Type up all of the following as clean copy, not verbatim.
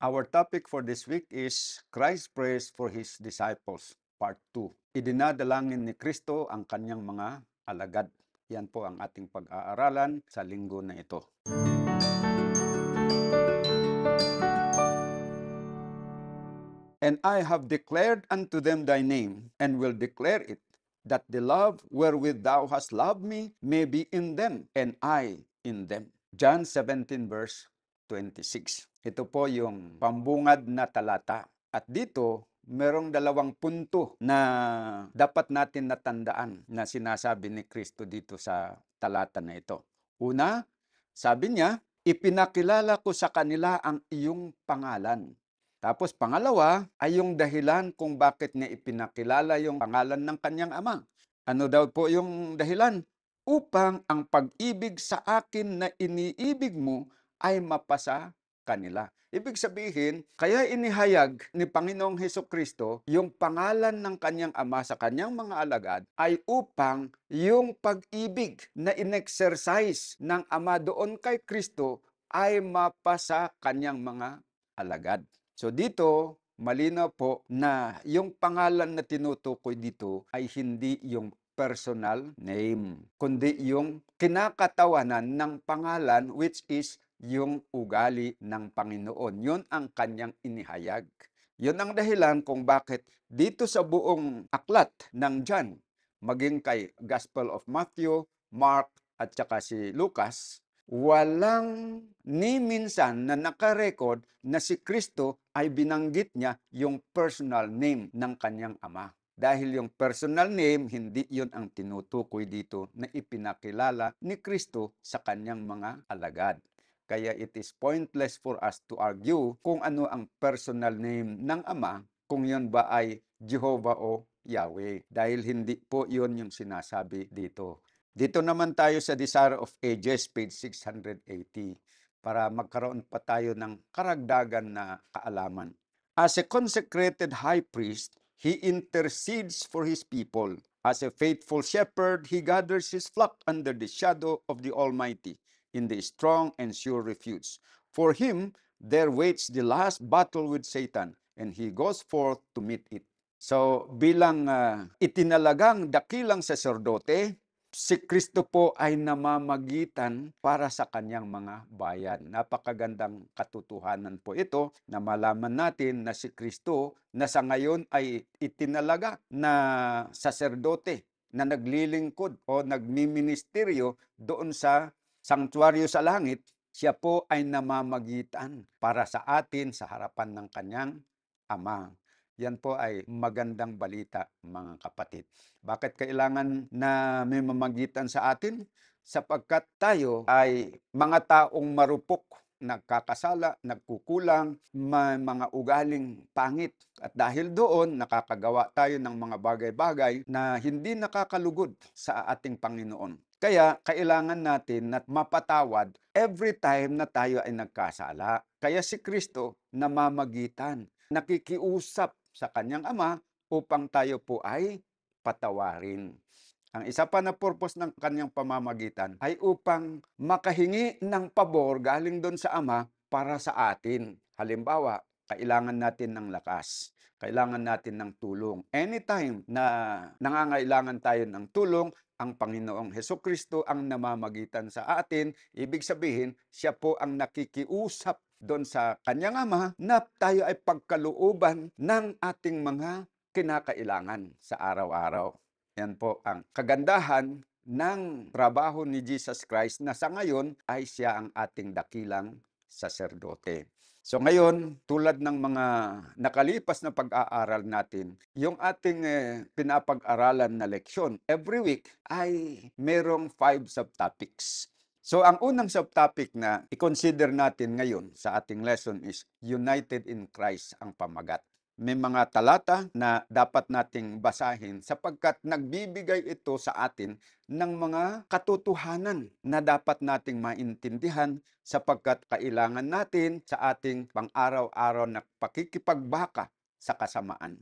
Our topic for this week is Christ prays for His disciples, Part 2. Idinadalangin ni Kristo ang kanyang mga alagad. Yan po ang ating pag-aaralan sa linggo na ito. And I have declared unto them thy name, and will declare it, that the love wherewith thou hast loved me may be in them, and I in them. John 17 verse 26. Ito po yung pambungad na talata. At dito, merong dalawang punto na dapat natin natandaan na sinasabi ni Kristo dito sa talata na ito. Una, sabi niya, ipinakilala ko sa kanila ang iyong pangalan. Tapos pangalawa ay yung dahilan kung bakit niya ipinakilala yung pangalan ng kanyang ama. Ano daw po yung dahilan? Upang ang pag-ibig sa akin na iniibig mo ay mapasa kanila. Ibig sabihin, kaya inihayag ni Panginoong Hesukristo yung pangalan ng kanyang ama sa kanyang mga alagad ay upang yung pag-ibig na in-exercise ng ama doon kay Kristo ay mapasa kanyang mga alagad. So dito, malinaw po na yung pangalan na tinutukoy dito ay hindi yung personal name, kundi yung kinakatawanan ng pangalan which is yung ugali ng Panginoon. Yun ang kanyang inihayag. Yun ang dahilan kung bakit dito sa buong aklat ng John, maging kay Gospel of Matthew, Mark, at saka si Lucas, walang ni minsan na nakarecord na si Kristo ay binanggit niya yung personal name ng kanyang ama. Dahil yung personal name, hindi yun ang tinutukoy dito na ipinakilala ni Kristo sa kanyang mga alagad. Kaya it is pointless for us to argue kung ano ang personal name ng ama, kung yun ba ay Jehovah o Yahweh. Dahil hindi po yun yung sinasabi dito. Dito naman tayo sa Desire of Ages, page 680, para magkaroon pa tayo ng karagdagan na kaalaman. As a consecrated high priest, he intercedes for his people. As a faithful shepherd, he gathers his flock under the shadow of the Almighty in the strong and sure refuge. For him, there waits the last battle with Satan, and he goes forth to meet it. So, bilang itinalagang dakilang saserdote, si Kristo po ay namamagitan para sa kanyang mga bayan. Napakagandang katotohanan po ito na malaman natin na si Kristo na sa ngayon ay itinalaga na saserdote na naglilingkod o nagmiministeryo doon sa sanktuaryo sa langit. Siya po ay namamagitan para sa atin sa harapan ng kanyang ama. Yan po ay magandang balita, mga kapatid. Bakit kailangan na may mamagitan sa atin? Sapagkat tayo ay mga taong marupok, nagkakasala, nagkukulang, may mga ugaling pangit. At dahil doon, nakakagawa tayo ng mga bagay-bagay na hindi nakakalugod sa ating Panginoon. Kaya kailangan natin na mapatawad every time na tayo ay nagkasala. Kaya si Kristo namamagitan, nakikiusap sa kanyang ama upang tayo po ay patawarin. Ang isa pa na purpose ng kanyang pamamagitan ay upang makahingi ng pabor galing doon sa ama para sa atin. Halimbawa, kailangan natin ng lakas. Kailangan natin ng tulong. Anytime na nangangailangan tayo ng tulong, ang Panginoong Hesukristo ang namamagitan sa atin. Ibig sabihin, siya po ang nakikiusap doon sa kanyang ama na tayo ay pagkalooban ng ating mga kinakailangan sa araw-araw. Yan po ang kagandahan ng trabaho ni Jesus Christ na sa ngayon ay siya ang ating dakilang saserdote. So ngayon, tulad ng mga nakalipas na pag-aaral natin, yung ating pinapag-aralan na leksyon every week ay merong 5 subtopics. So ang unang subtopic na i-consider natin ngayon sa ating lesson is United in Christ ang pamagat. May mga talata na dapat nating basahin sapagkat nagbibigay ito sa atin ng mga katotohanan na dapat nating maintindihan sapagkat kailangan natin sa ating pang-araw-araw na pakikipagbaka sa kasamaan.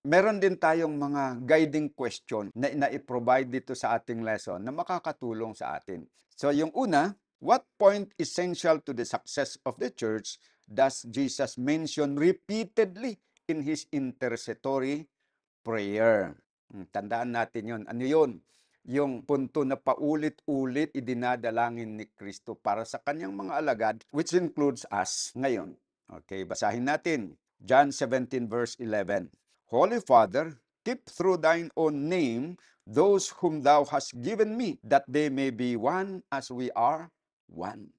Meron din tayong mga guiding question na i-provide dito sa ating lesson na makakatulong sa atin. So yung una, what point essential to the success of the church does Jesus mention repeatedly in his intercessory prayer. Tandaan natin yun. Ano yun? Yung punto na paulit-ulit idinadalangin ni Kristo para sa kanyang mga alagad, which includes us ngayon. Okay, basahin natin. John 17 verse 11. Holy Father, keep through thine own name those whom thou hast given me, that they may be one as we are one.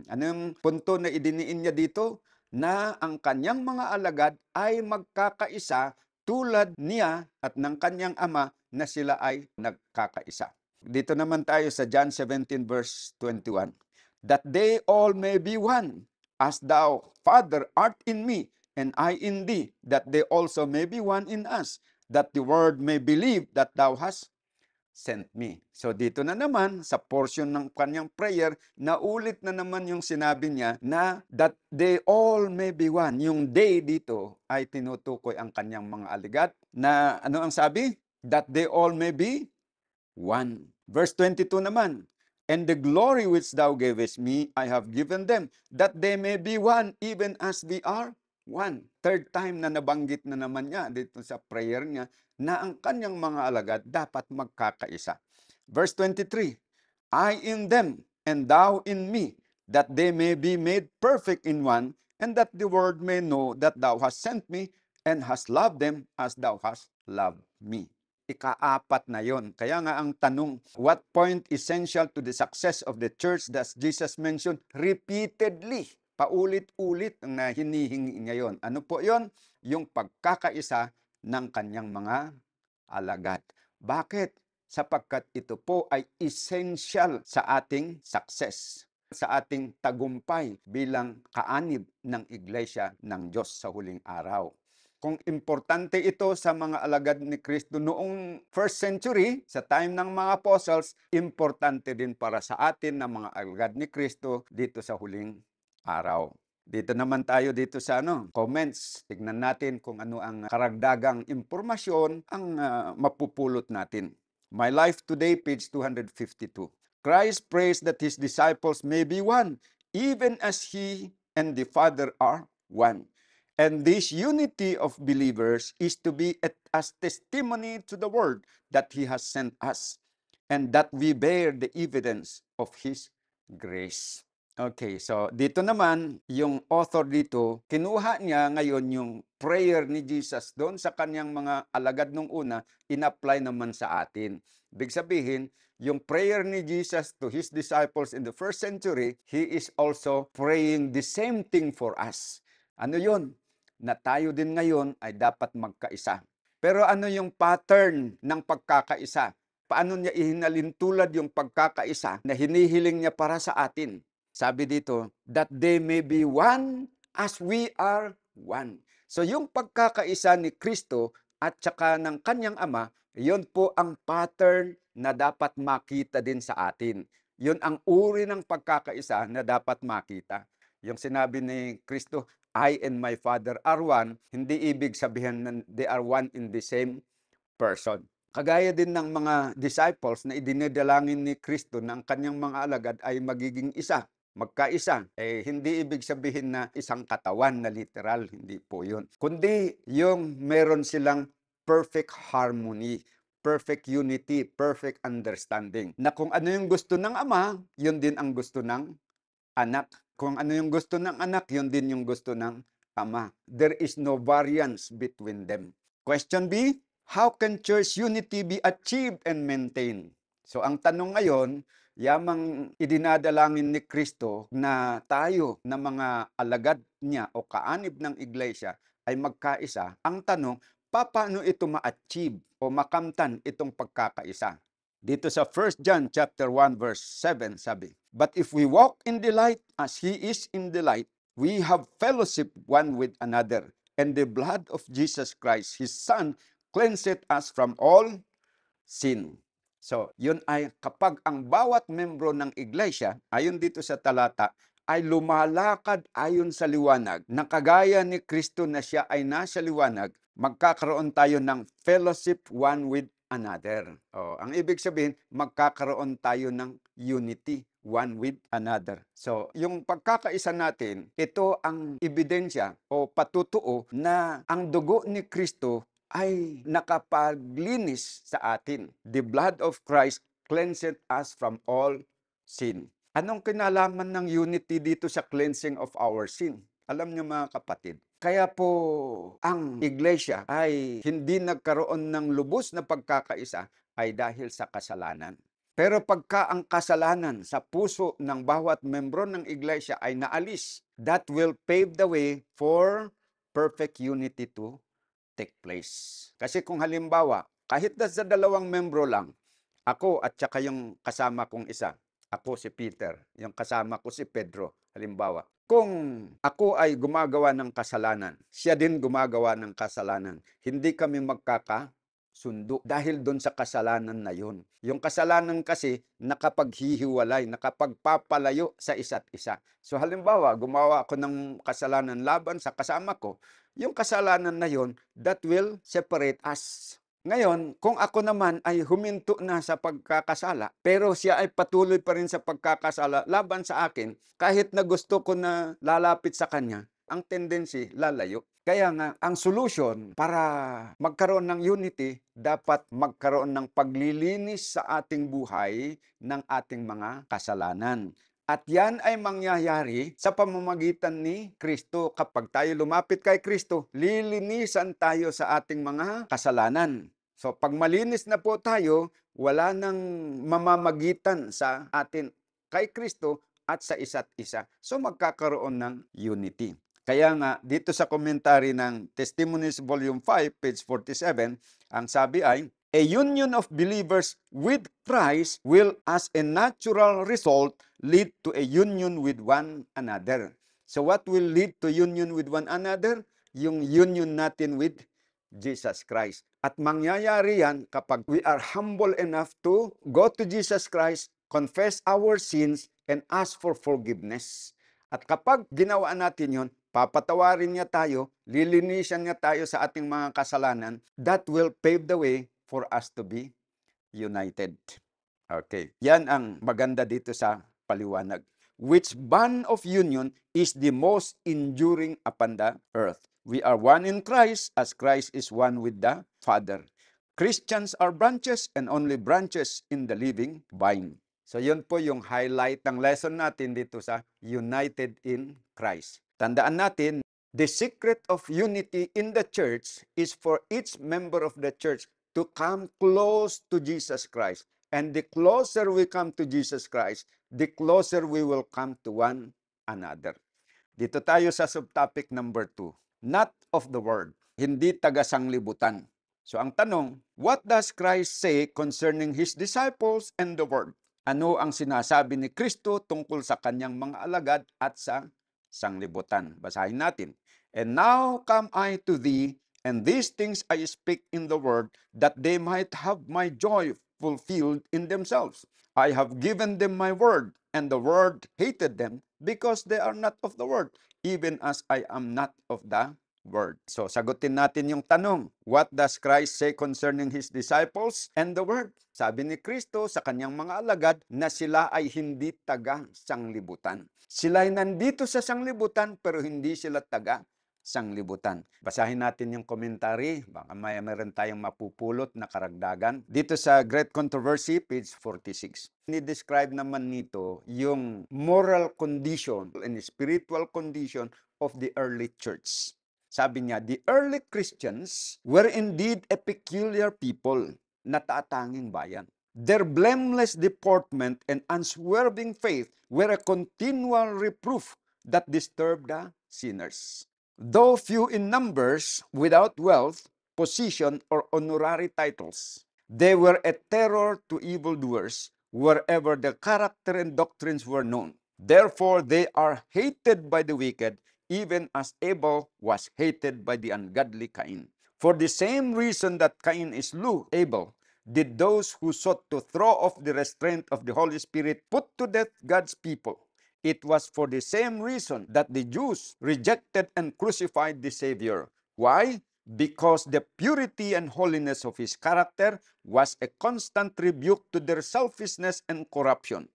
Anong punto na idiniin niya dito? Na ang kanyang mga alagad ay magkakaisa tulad niya at ng kanyang ama na sila ay nagkakaisa. Dito naman tayo sa John 17 verse 21. That they all may be one, as thou, Father, art in me, and I in thee, that they also may be one in us, that the world may believe that thou hast sent me. So dito na naman, sa portion ng kanyang prayer, naulit na naman yung sinabi niya na that they all may be one. Yung they dito ay tinutukoy ang kanyang mga alagad na ano ang sabi? That they all may be one. Verse 22 naman, and the glory which thou gavest me, I have given them, that they may be one, even as we are one. Third time na nabanggit na naman niya dito sa prayer niya na ang kanyang mga alagad dapat magkakaisa. Verse 23, I in them, and thou in me, that they may be made perfect in one, and that the world may know that thou hast sent me, and hast loved them as thou hast loved me. Ikaapat na yon. Kaya nga ang tanong, what point essential to the success of the church does Jesus mention repeatedly? Paulit-ulit na hinihingi niya yon. Ano po yon? Yung pagkakaisa ng kanyang mga alagad. Bakit? Sapagkat ito po ay essential sa ating success, sa ating tagumpay bilang kaanib ng Iglesia ng Diyos sa huling araw. Kung importante ito sa mga alagad ni Kristo noong first century, sa time ng mga apostles, importante din para sa atin na mga alagad ni Kristo dito sa huling araw. Dito naman tayo dito sa comments. Tignan natin kung ano ang karagdagang impormasyon ang mapupulot natin. My Life Today, page 252. Christ prays that his disciples may be one, even as he and the Father are one. And this unity of believers is to be as testimony to the world that he has sent us, and that we bear the evidence of his grace. Okay, so dito naman, yung author dito, kinuha niya ngayon yung prayer ni Jesus doon sa kanyang mga alagad nung una, in-apply naman sa atin. Ibig sabihin, yung prayer ni Jesus to his disciples in the first century, he is also praying the same thing for us. Ano yun? Na tayo din ngayon ay dapat magkaisa. Pero ano yung pattern ng pagkakaisa? Paano niya ihinalintulad yung pagkakaisa na hinihiling niya para sa atin? Sabi dito, that they may be one as we are one. So yung pagkakaisa ni Kristo at saka ng kanyang Ama, yun po ang pattern na dapat makita din sa atin. Yun ang uri ng pagkakaisa na dapat makita. Yung sinabi ni Kristo, I and my Father are one, hindi ibig sabihin na they are one in the same person. Kagaya din ng mga disciples na idinidalangin ni Kristo na ang kanyang mga alagad ay magiging isa, magkaisa. Hindi ibig sabihin na isang katawan na literal, hindi po yun. Kundi yung meron silang perfect harmony, perfect unity, perfect understanding. Na kung ano yung gusto ng Ama, yun din ang gusto ng anak. Kung ano yung gusto ng anak, yun din yung gusto ng Ama. There is no variance between them. Question B, how can church unity be achieved and maintained? So ang tanong ngayon, yamang idinadalangin ni Kristo na tayo na mga alagad niya o kaanib ng iglesia ay magkaisa. Ang tanong, paano ito ma-achieve o makamtan itong pagkakaisa? Dito sa 1 John chapter 1 verse 7 sabi, but if we walk in the light as he is in the light, we have fellowship one with another, and the blood of Jesus Christ, his Son, cleanseth us from all sin. So, yun ay kapag ang bawat membro ng iglesia, ayon dito sa talata, ay lumalakad ayon sa liwanag, na kagaya ni Kristo na siya ay nasa liwanag, magkakaroon tayo ng fellowship one with another. Ang ibig sabihin, magkakaroon tayo ng unity one with another. So, yung pagkakaisa natin, ito ang ebidensya o patutuo na ang dugo ni Kristo ay nakapaglinis sa atin. The blood of Christ cleanseth us from all sin. Anong kinalaman ng unity dito sa cleansing of our sin? Alam niyo mga kapatid, kaya po ang iglesia ay hindi nagkaroon ng lubos na pagkakaisa ay dahil sa kasalanan. Pero pagka ang kasalanan sa puso ng bawat membro ng iglesia ay naalis, that will pave the way for perfect unity to take place. Kasi kung halimbawa, kahit na sa dalawang membro lang, ako at saka yung kasama kong isa, ako si Peter, yung kasama ko si Pedro, halimbawa. Kung ako ay gumagawa ng kasalanan, siya din gumagawa ng kasalanan, hindi kami magkakasundo dahil doon sa kasalanan na yun. Yung kasalanan kasi nakapaghihiwalay, nakapagpapalayo sa isa't isa. So halimbawa, gumawa ako ng kasalanan laban sa kasama ko, yung kasalanan na yun, that will separate us. Ngayon, kung ako naman ay huminto na sa pagkakasala, pero siya ay patuloy pa rin sa pagkakasala laban sa akin, kahit na gusto ko na lalapit sa kanya, ang tendency, lalayo. Kaya nga, ang solution para magkaroon ng unity, dapat magkaroon ng paglilinis sa ating buhay ng ating mga kasalanan. At yan ay mangyayari sa pamamagitan ni Kristo. Kapag tayo lumapit kay Kristo, lilinisan tayo sa ating mga kasalanan. So pag malinis na po tayo, wala nang mamamagitan sa atin kay Kristo at sa isa't isa. So magkakaroon ng unity. Kaya nga, dito sa commentary ng Testimonies Volume 5, page 47, ang sabi ay, a union of believers with Christ will, as a natural result, lead to a union with one another. So what will lead to union with one another? Yung union natin with Jesus Christ. At mangyayari yan kapag we are humble enough to go to Jesus Christ, confess our sins, and ask for forgiveness. At kapag ginawa natin yon, papatawarin niya tayo, lilinisan niya tayo sa ating mga kasalanan, that will pave the way for us to be united. Okay. Yan ang maganda dito sa paliwanag. Which bond of union is the most enduring upon the earth? We are one in Christ as Christ is one with the Father. Christians are branches and only branches in the living vine. So yun po yung highlight ng lesson natin dito sa United in Christ. Tandaan natin, the secret of unity in the church is for each member of the church to come close to Jesus Christ. And the closer we come to Jesus Christ, the closer we will come to one another. Dito tayo sa subtopic number 2. Not of the word. Hindi taga-sanglibutan. So ang tanong, what does Christ say concerning His disciples and the word? Ano ang sinasabi ni Kristo tungkol sa kanyang mga alagad at sa sanglibutan? Basahin natin. And now come I to thee, and these things I speak in the word, that they might have my joy fulfilled in themselves. I have given them my word, and the word hated them, because they are not of the word, even as I am not of the word. So, sagutin natin yung tanong, what does Christ say concerning His disciples and the word? Sabi ni Kristo sa kanyang mga alagad na sila ay hindi taga-sanglibutan. Sila ay nandito sa sanglibutan pero hindi sila taga-sanglibutan. Basahin natin yung commentary, baka mayroon tayong mapupulot na karagdagan. Dito sa Great Controversy, page 46. Ni-describe naman nito yung moral condition and spiritual condition of the early church. Sabi niya, the early Christians were indeed a peculiar people, na tatanging bayan. Their blameless deportment and unswerving faith were a continual reproof that disturbed the sinners. Though few in numbers, without wealth, position, or honorary titles, they were a terror to evildoers wherever their character and doctrines were known. Therefore, they are hated by the wicked, even as Abel was hated by the ungodly Cain. For the same reason that Cain slew Abel, did those who sought to throw off the restraint of the Holy Spirit put to death God's people. It was for the same reason that the Jews rejected and crucified the Savior. Why? Because the purity and holiness of His character was a constant rebuke to their selfishness and corruption.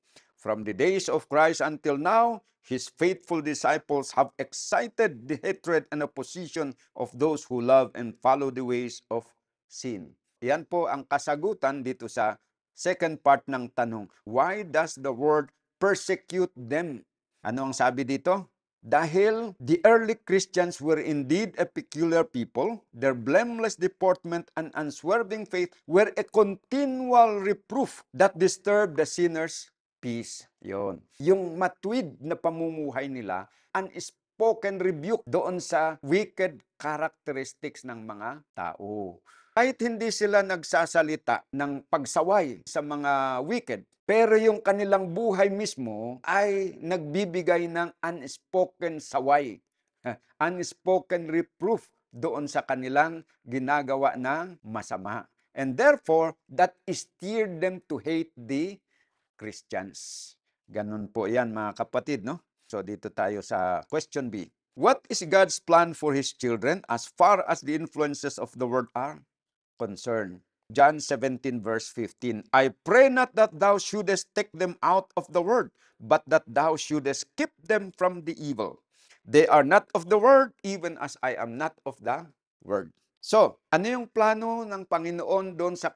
From the days of Christ until now, His faithful disciples have excited the hatred and opposition of those who love and follow the ways of sin. Yan po ang kasagutan dito sa second part ng tanong. Why does the word persecute them? Ano ang sabi dito? Dahil the early Christians were indeed a peculiar people, their blameless deportment and unswerving faith were a continual reproof that disturbed the sinner's peace. Yon. Yung matuwid na pamumuhay nila, unspoken rebuke doon sa wicked characteristics ng mga tao. Kahit hindi sila nagsasalita ng pagsaway sa mga wicked, pero yung kanilang buhay mismo ay nagbibigay ng unspoken saway, unspoken reproof doon sa kanilang ginagawa ng masama. And therefore, that steered them to hate the Christians. Ganun po yan mga kapatid, no? So dito tayo sa question B. What is God's plan for His children as far as the influences of the world are concerned? John 17 verse 15, I pray not that thou shouldest take them out of the world, but that thou shouldest keep them from the evil. They are not of the world, even as I am not of the world. So, ano yung plano ng Panginoon doon sa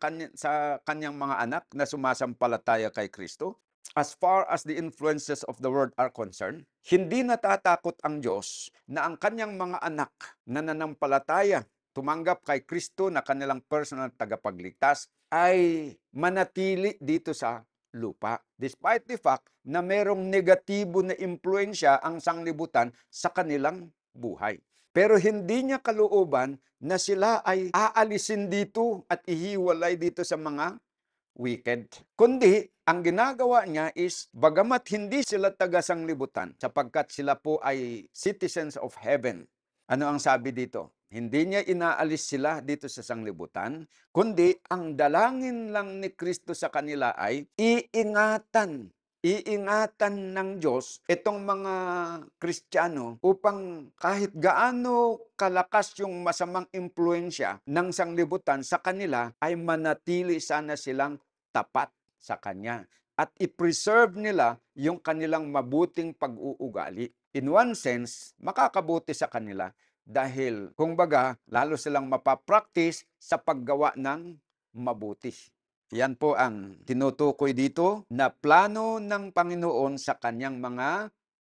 kanyang mga anak na sumasampalataya kay Kristo? As far as the influences of the world are concerned, hindi natatakot ang Diyos na ang kanyang mga anak na nanampalataya, tumanggap kay Kristo na kanilang personal tagapagligtas, ay manatili dito sa lupa. Despite the fact na merong negatibo na impluensya ang sanglibutan sa kanilang buhay. Pero hindi niya kalooban na sila ay aalisin dito at ihiwalay dito sa mga wicked. Kundi, ang ginagawa niya is, bagamat hindi sila taga-sanglibutan, sapagkat sila po ay citizens of heaven. Ano ang sabi dito? Hindi niya inaalis sila dito sa sanglibutan, kundi ang dalangin lang ni Kristo sa kanila ay iingatan ng Diyos itong mga Kristiyano upang kahit gaano kalakas yung masamang impluensya ng sanglibutan sa kanila ay manatili sana silang tapat sa Kanya at i-preserve nila yung kanilang mabuting pag-uugali. In one sense, makakabuti sa kanila dahil, kumbaga, lalo silang mapapractice sa paggawa ng mabuti. Yan po ang tinutukoy dito na plano ng Panginoon sa kanyang mga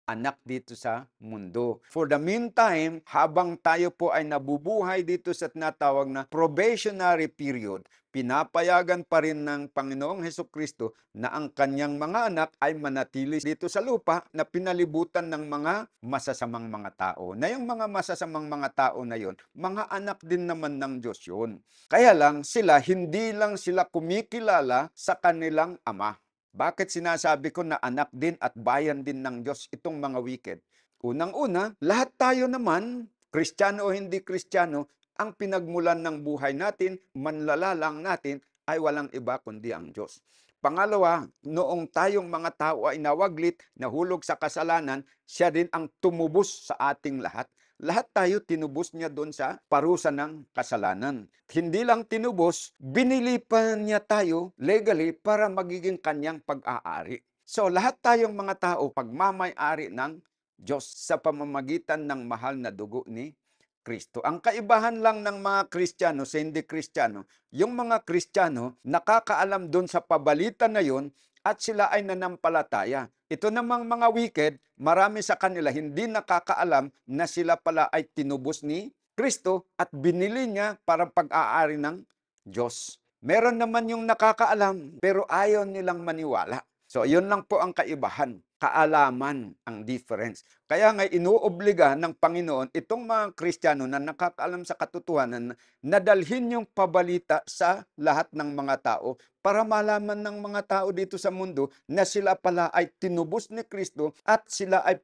anak dito sa mundo. For the meantime, habang tayo po ay nabubuhay dito sa tinatawag na probationary period, pinapayagan pa rin ng Panginoong Hesukristo na ang kanyang mga anak ay manatili dito sa lupa na pinalibutan ng mga masasamang mga tao. Na yung mga masasamang mga tao na yon, mga anak din naman ng Diyos yun. Kaya lang sila, hindi lang sila kumikilala sa kanilang ama. Bakit sinasabi ko na anak din at bayan din ng Diyos itong mga wicked? Unang-una, lahat tayo naman, Kristiyano o hindi Kristiyano, ang pinagmulan ng buhay natin, manlalalang natin, ay walang iba kundi ang Diyos. Pangalawa, noong tayong mga tao ay nawaglit, nahulog sa kasalanan, siya din ang tumubos sa ating lahat. Lahat tayo tinubos niya doon sa parusa ng kasalanan. Hindi lang tinubos, binili pa niya tayo legally para magiging kanyang pag-aari. So lahat tayong mga tao pagmamay-ari ng Diyos sa pamamagitan ng mahal na dugo ni Kristo. Ang kaibahan lang ng mga Kristiyano sa hindi Kristiyano, yung mga Kristiyano nakakaalam doon sa pabalitan na yon at sila ay nanampalataya. Ito namang mga wicked, marami sa kanila hindi nakakaalam na sila pala ay tinubos ni Kristo at binili niya para pag-aari ng Diyos. Meron naman yung nakakaalam pero ayaw nilang maniwala. So, yun lang po ang kaibahan. Kaalaman ang difference. Kaya nga inuobliga ng Panginoon itong mga Kristiyano na nakakaalam sa katotohanan na dalhin yung pabalita sa lahat ng mga tao para malaman ng mga tao dito sa mundo na sila pala ay tinubos ni Kristo at sila ay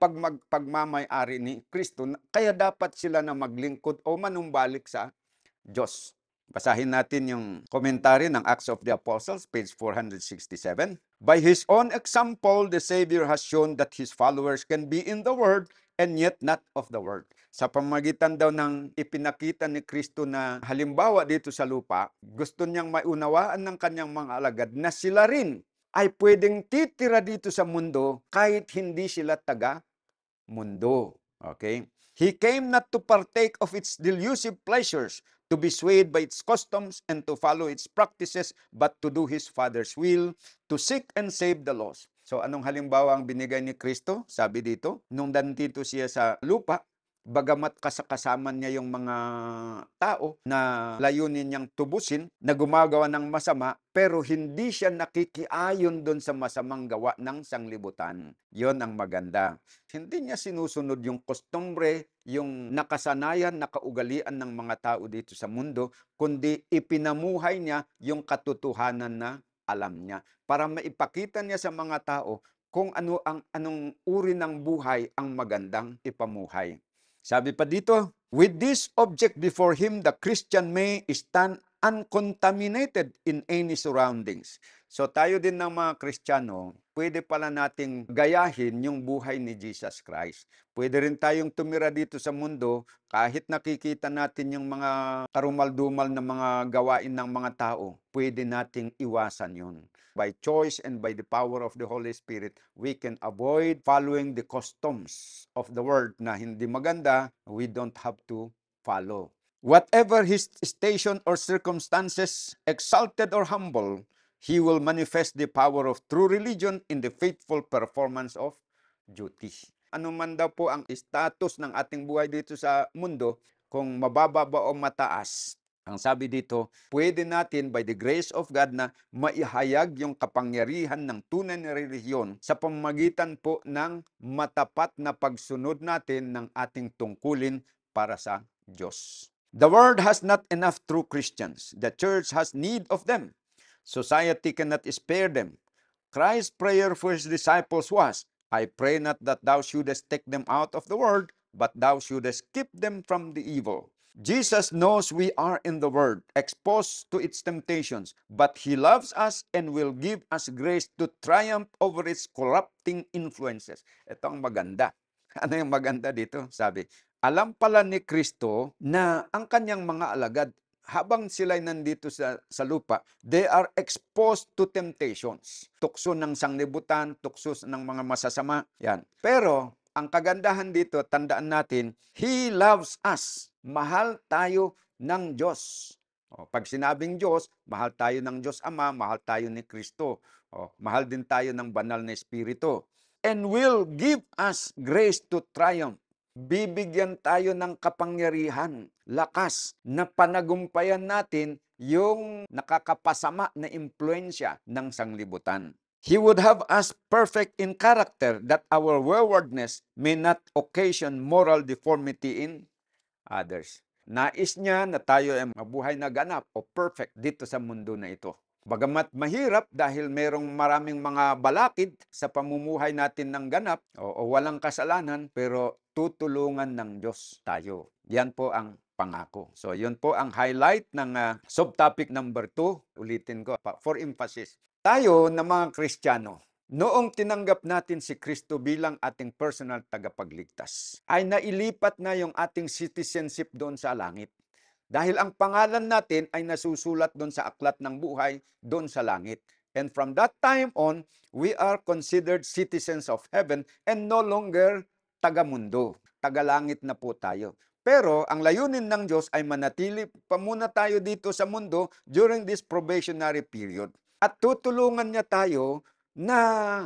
pagmamay-ari ni Kristo. Kaya dapat sila na maglingkod o manumbalik sa Diyos. Basahin natin yung komentaryo ng Acts of the Apostles, page 467. By His own example, the Savior has shown that His followers can be in the world and yet not of the world. Sa pamagitan daw ng ipinakita ni Kristo na halimbawa dito sa lupa, gusto niyang maunawaan ng kanyang mga alagad na sila rin ay pwedeng titira dito sa mundo kahit hindi sila taga-mundo. Okay? He came not to partake of its delusive pleasures, to be swayed by its customs and to follow its practices, but to do His Father's will, to seek and save the lost. So anong halimbawa ang binigay ni Kristo? Sabi dito, nung nandito siya sa lupa, bagamat kasama niya yung mga tao na layunin niyang tubusin, na gumagawa ng masama, pero hindi siya nakikiayon doon sa masamang gawa ng sanglibutan. Yon ang maganda. Hindi niya sinusunod yung kostumbre, yung nakasanayan, nakaugalian ng mga tao dito sa mundo, kundi ipinamuhay niya yung katotohanan na alam niya para maipakita niya sa mga tao kung anong uri ng buhay ang magandang ipamuhay. Sabi pa dito, with this object before him, the Christian may stand uncontaminated in any surroundings. So tayo din ng mga Kristiyano, pwede pala nating gayahin yung buhay ni Jesus Christ. Pwede rin tayong tumira dito sa mundo kahit nakikita natin yung mga karumal-dumal na mga gawain ng mga tao, pwede nating iwasan yun. By choice and by the power of the Holy Spirit, we can avoid following the customs of the world na hindi maganda, we don't have to follow. Whatever his station or circumstances, exalted or humble, he will manifest the power of true religion in the faithful performance of duty. Ano man daw po ang status ng ating buhay dito sa mundo, kung mababa ba o mataas, ang sabi dito, pwede natin by the grace of God na maihayag yung kapangyarihan ng tunay na relihiyon sa pamamagitan po ng matapat na pagsunod natin ng ating tungkulin para sa Diyos. The world has not enough true Christians. The church has need of them. Society cannot spare them. Christ's prayer for his disciples was, I pray not that thou shouldest take them out of the world, but thou shouldest keep them from the evil. Jesus knows we are in the world, exposed to its temptations, but He loves us and will give us grace to triumph over its corrupting influences. Ito ang maganda. Ano yung maganda dito? Sabi, alam pala ni Kristo na ang kanyang mga alagad, habang sila'y nandito sa lupa, they are exposed to temptations. Tukso ng sanglibutan, tukso ng mga masasama. Yan. Pero, ang kagandahan dito, tandaan natin, He loves us. Mahal tayo ng Diyos. Pag sinabing Diyos, mahal tayo ng Diyos Ama, mahal tayo ni Kristo. Mahal din tayo ng banal na Espiritu. And will give us grace to triumph. Bibigyan tayo ng kapangyarihan, lakas, na panagumpayan natin yung nakakapasama na impluensya ng sanglibutan. He would have us perfect in character that our waywardness may not occasion moral deformity in others. Nais niya na tayo ay mabuhay na ganap o perfect dito sa mundo na ito. Bagamat mahirap dahil merong maraming mga balakid sa pamumuhay natin ng ganap o walang kasalanan, pero tutulungan ng Diyos tayo. Yan po ang pangako. So, yun po ang highlight ng subtopic number 2. Ulitin ko for emphasis. Tayo na mga Kristiyano, noong tinanggap natin si Kristo bilang ating personal tagapagligtas, ay nailipat na yung ating citizenship doon sa langit. Dahil ang pangalan natin ay nasusulat doon sa aklat ng buhay, doon sa langit. And from that time on, we are considered citizens of heaven and no longer taga-mundo. Taga-langit na po tayo. Pero ang layunin ng Diyos ay manatili pa muna tayo dito sa mundo during this probationary period. At tutulungan niya tayo na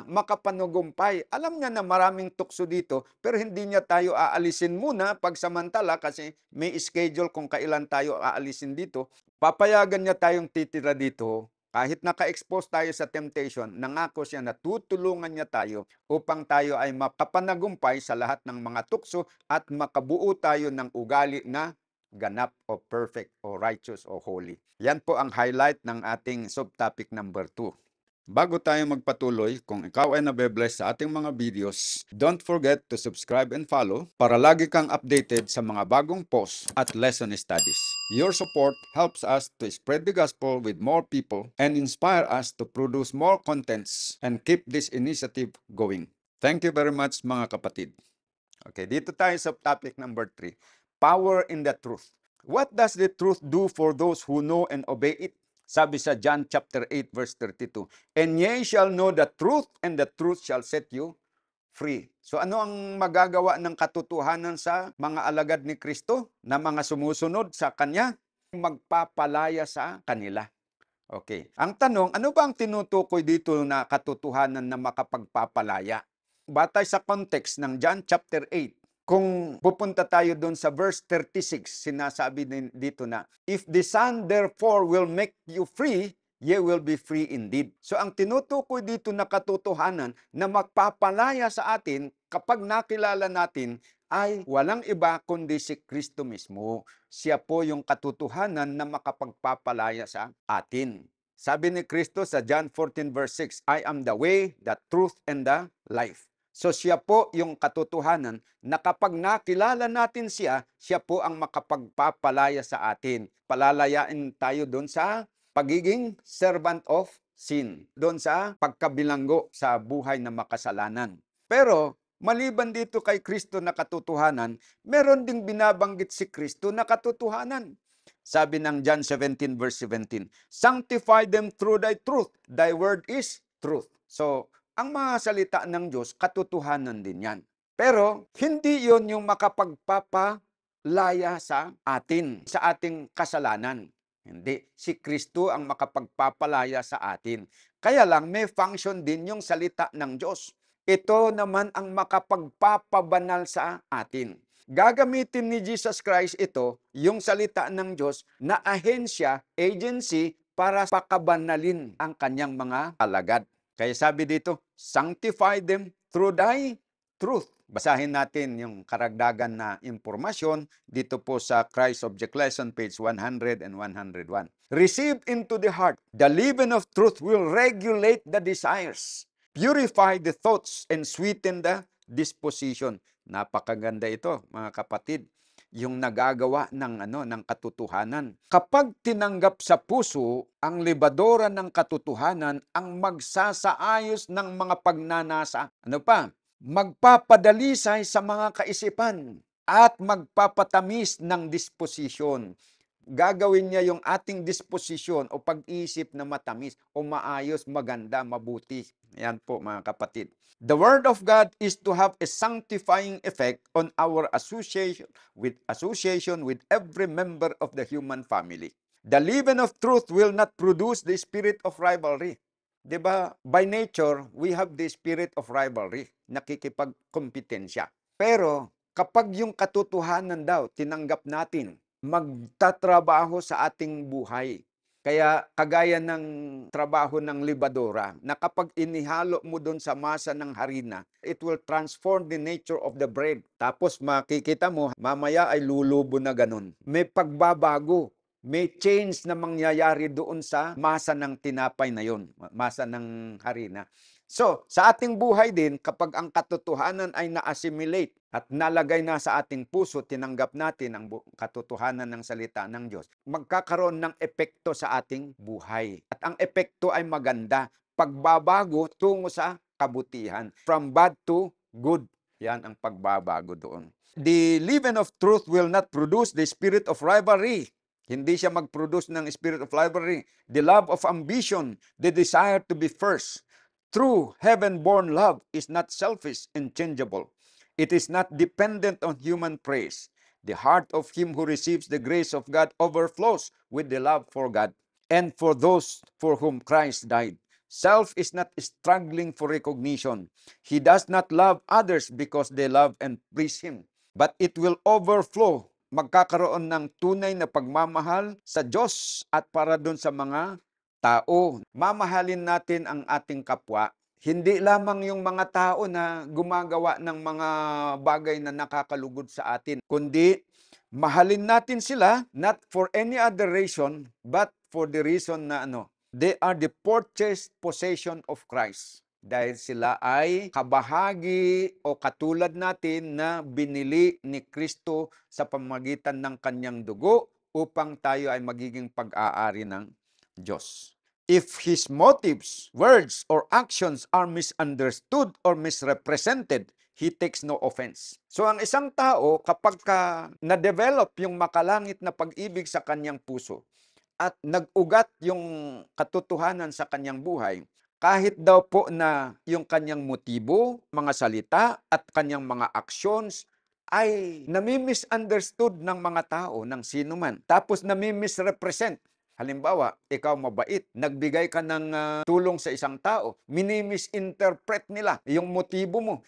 makapanugumpay. Alam niya na maraming tukso dito, pero hindi niya tayo aalisin muna pagsamantala kasi may schedule kung kailan tayo aalisin dito. Papayagan niya tayong titira dito. Kahit naka-expose tayo sa temptation, nangako siya na tutulungan niya tayo upang tayo ay makapanagumpay sa lahat ng mga tukso at makabuo tayo ng ugali na ganap o perfect o righteous o holy. Yan po ang highlight ng ating subtopic number 2. Bago tayo magpatuloy, kung ikaw ay nabe-bless sa ating mga videos, don't forget to subscribe and follow para lagi kang updated sa mga bagong posts at lesson studies. Your support helps us to spread the gospel with more people and inspire us to produce more contents and keep this initiative going. Thank you very much mga kapatid. Okay, dito tayo sa topic number 3. Power in the truth. What does the truth do for those who know and obey it? Sabi sa John chapter 8 verse 32, "And ye shall know the truth, and the truth shall set you free." So ano ang magagawa ng katotohanan sa mga alagad ni Kristo na mga sumusunod sa Kanya? Magpapalaya sa kanila. Okay. Ang tanong, ano ba ang tinutukoy dito na katotohanan na makapagpapalaya? Batay sa context ng John chapter 8, kung pupunta tayo doon sa verse 36, sinasabi din dito na, "If the Son therefore will make you free, ye will be free indeed." So ang tinutukoy dito na katotohanan na magpapalaya sa atin kapag nakilala natin ay walang iba kundi si Kristo mismo. Siya po yung katotohanan na makapagpapalaya sa atin. Sabi ni Kristo sa John 14 verse 6, "I am the way, the truth, and the life." So siya po yung katotohanan na kapag nakilala natin siya, siya po ang makapagpapalaya sa atin. Palalayain tayo doon sa pagiging servant of sin, doon sa pagkabilanggo sa buhay na makasalanan. Pero maliban dito kay Kristo na katotohanan, meron ding binabanggit si Kristo na katotohanan. Sabi ng John 17 verse 17, "Sanctify them through thy truth. Thy word is truth." So, ang mga salita ng Diyos, katotohanan din yan. Pero, hindi yon yung makapagpapalaya sa atin, sa ating kasalanan. Hindi. Si Kristo ang makapagpapalaya sa atin. Kaya lang, may function din yung salita ng Diyos. Ito naman ang makapagpapabanal sa atin. Gagamitin ni Jesus Christ ito, yung salita ng Diyos, na ahensya, agency, para pakabanalin ang kanyang mga alagad. Kaya sabi dito, "Sanctify them through thy truth." Basahin natin yung karagdagan na impormasyon dito po sa Christ Object Lesson, page 100 and 101. "Receive into the heart, the leaven of truth will regulate the desires, purify the thoughts, and sweeten the disposition." Napakaganda ito, mga kapatid. Yung nagagawa ng katotohanan. Kapag tinanggap sa puso ang libadora ng katotohanan, ang magsasaayos ng mga pagnanasa. Ano pa? Magpapadalisay sa mga kaisipan at magpapatamis ng disposisyon. Gagawin niya yung ating disposisyon o pag-isip na matamis o maayos, maganda, mabuti. Yan po, mga kapatid. The Word of God is to have a sanctifying effect on our association with every member of the human family. The leaven of truth will not produce the spirit of rivalry. Diba? By nature, we have the spirit of rivalry, nakikipagkompetensya. Pero kapag yung katotohanan daw tinanggap natin, magtatrabaho sa ating buhay. Kaya kagaya ng trabaho ng libadora, na kapag inihalo mo doon sa masa ng harina, it will transform the nature of the bread. Tapos makikita mo, mamaya ay lulubo na ganun. May pagbabago, may change na mangyayari doon sa masa ng tinapay na yon, masa ng harina. So, sa ating buhay din, kapag ang katotohanan ay na-assimilate at nalagay na sa ating puso, tinanggap natin ang katotohanan ng salita ng Diyos, magkakaroon ng epekto sa ating buhay. At ang epekto ay maganda, pagbabago tungo sa kabutihan. From bad to good. Yan ang pagbabago doon. The leaven of truth will not produce the spirit of rivalry. Hindi siya mag-produce ng spirit of rivalry. The love of ambition, the desire to be first. True heaven-born love is not selfish and changeable. It is not dependent on human praise. The heart of him who receives the grace of God overflows with the love for God and for those for whom Christ died. Self is not struggling for recognition. He does not love others because they love and please him. But it will overflow. Magkakaroon ng tunay na pagmamahal sa Diyos at para dun sa mga tao. Mamahalin natin ang ating kapwa. Hindi lamang yung mga tao na gumagawa ng mga bagay na nakakalugod sa atin, kundi mahalin natin sila not for any other reason, but for the reason na they are the purchased possession of Christ. Dahil sila ay kabahagi o katulad natin na binili ni Kristo sa pamamagitan ng kanyang dugo upang tayo ay magiging pag-aari ng Diyos. If his motives, words, or actions are misunderstood or misrepresented, he takes no offense. So ang isang tao, kapag na-develop yung makalangit na pag-ibig sa kanyang puso, at nag-ugat yung katotohanan sa kanyang buhay, kahit daw po na yung kanyang motibo, mga salita at kanyang mga actions ay nami-misunderstood ng mga tao, ng sino man. Tapos nami-misrepresent. Halimbawa, ikaw mabait, nagbigay ka ng tulong sa isang tao, mini-misinterpret nila yung motibo mo.